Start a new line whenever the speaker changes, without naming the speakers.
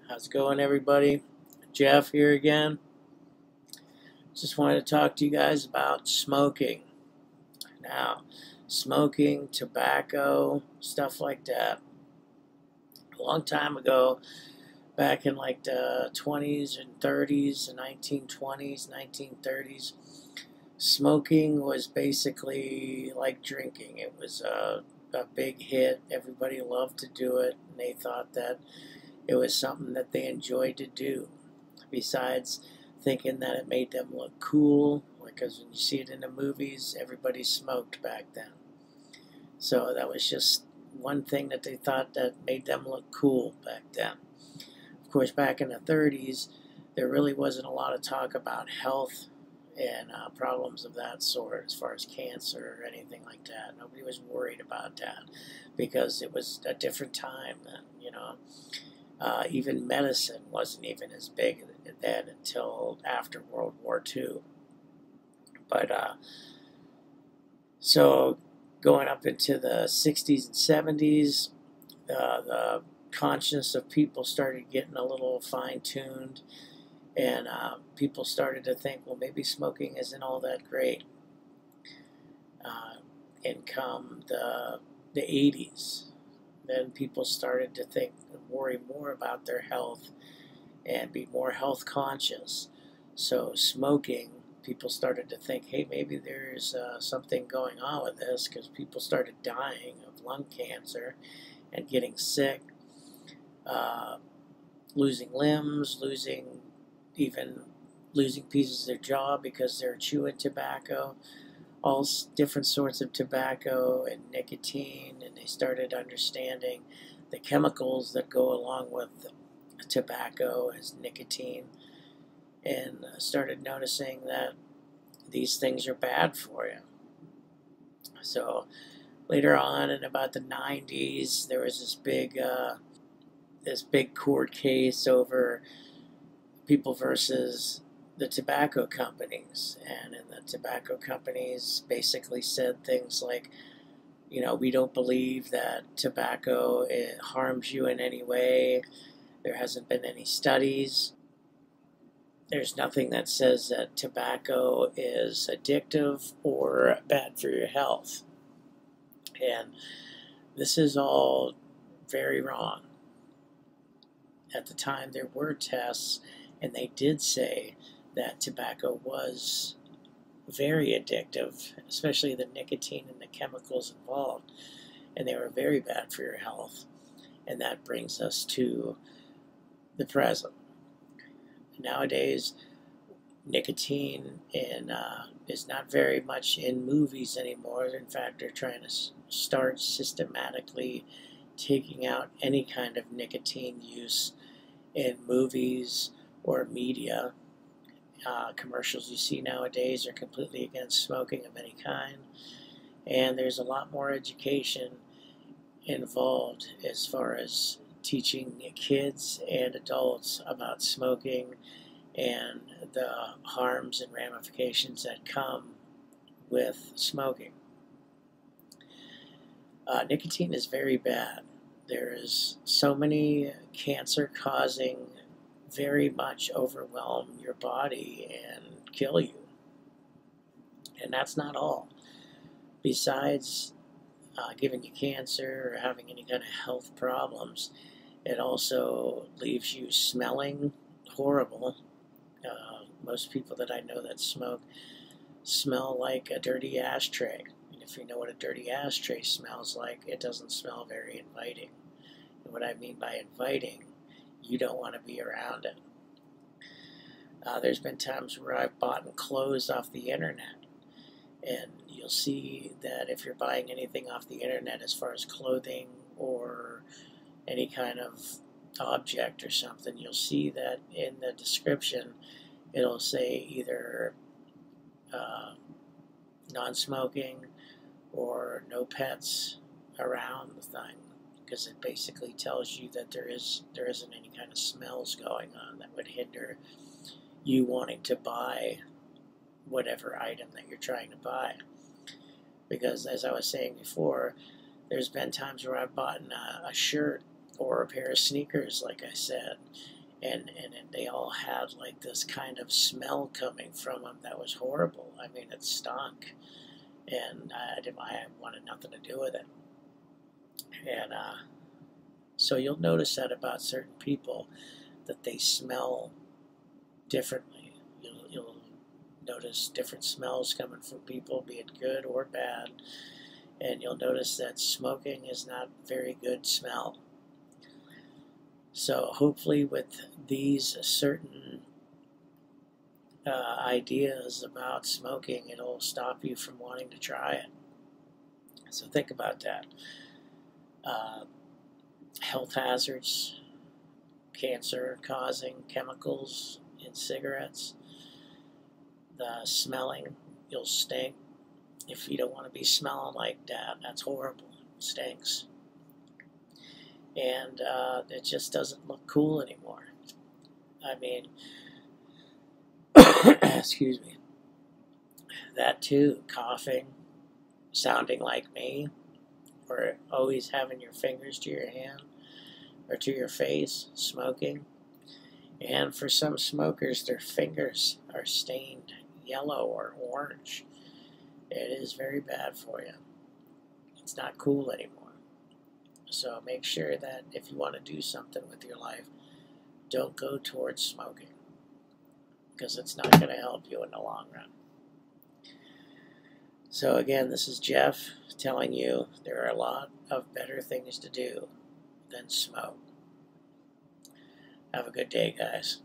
How's it going, everybody? Jeff here again. Just wanted to talk to you guys about smoking. Now, smoking, tobacco, stuff like that. A long time ago, back in like the 20s and 30s, the 1920s, 1930s, smoking was basically like drinking. It was a big hit. Everybody loved to do it, and they thought that it was something that they enjoyed to do. Besides thinking that it made them look cool, because when you see it in the movies, everybody smoked back then. So that was just one thing that they thought that made them look cool back then. Of course, back in the 30s, there really wasn't a lot of talk about health and problems of that sort as far as cancer or anything like that. Nobody was worried about that because it was a different time then, you know. Even medicine wasn't even as big then until after World War II. But so going up into the 60s and 70s, the conscience of people started getting a little fine-tuned, and people started to think, well, maybe smoking isn't all that great. And come the 80s, then people started to think and worry more about their health and be more health conscious. So smoking, people started to think, hey, maybe there's something going on with this, because people started dying of lung cancer and getting sick, losing limbs, losing pieces of their jaw because they're chewing tobacco, all different sorts of tobacco and nicotine, and they started understanding the chemicals that go along with tobacco as nicotine, and started noticing that these things are bad for you. So later on, in about the 90s, there was this big court case over people versus the tobacco companies, and the tobacco companies basically said things like, you know, we don't believe that tobacco harms you in any way. There hasn't been any studies. There's nothing that says that tobacco is addictive or bad for your health. And this is all very wrong. At the time, there were tests, and they did say that tobacco was very addictive, especially the nicotine and the chemicals involved, and they were very bad for your health. And that brings us to the present. Nowadays, nicotine is not very much in movies anymore. In fact, they're trying to start systematically taking out any kind of nicotine use in movies or media. Commercials you see nowadays are completely against smoking of any kind, and there's a lot more education involved as far as teaching kids and adults about smoking and the harms and ramifications that come with smoking. Nicotine is very bad. There's so many cancer-causing, very much overwhelm your body and kill you. And that's not all. Besides giving you cancer or having any kind of health problems, it also leaves you smelling horrible. Most people that I know that smoke smell like a dirty ashtray. And if you know what a dirty ashtray smells like, it doesn't smell very inviting. And what I mean by inviting, you don't want to be around it. There's been times where I've bought clothes off the internet, and you'll see that if you're buying anything off the internet as far as clothing or any kind of object or something, you'll see that in the description it'll say either non-smoking or no pets around the thing, because it basically tells you that there isn't any kind of smells going on that would hinder you wanting to buy whatever item that you're trying to buy. Because as I was saying before, there's been times where I've bought a shirt or a pair of sneakers, like I said, and they all had like this kind of smell coming from them that was horrible. I mean, it stunk, and I wanted nothing to do with it. And so you'll notice that about certain people, that they smell differently. You'll notice different smells coming from people, be it good or bad. And you'll notice that smoking is not a very good smell. So hopefully with these certain ideas about smoking, it'll stop you from wanting to try it. So think about that. Health hazards, cancer-causing chemicals in cigarettes, the smelling, you'll stink. If you don't want to be smelling like that, that's horrible. It stinks. And it just doesn't look cool anymore. I mean, excuse me. That too, coughing, sounding like me, or always having your fingers to your hand or to your face, smoking. And for some smokers, their fingers are stained yellow or orange. It is very bad for you. It's not cool anymore. So make sure that if you want to do something with your life, don't go towards smoking, because it's not going to help you in the long run. So again, this is Jeff telling you there are a lot of better things to do than smoke. Have a good day, guys.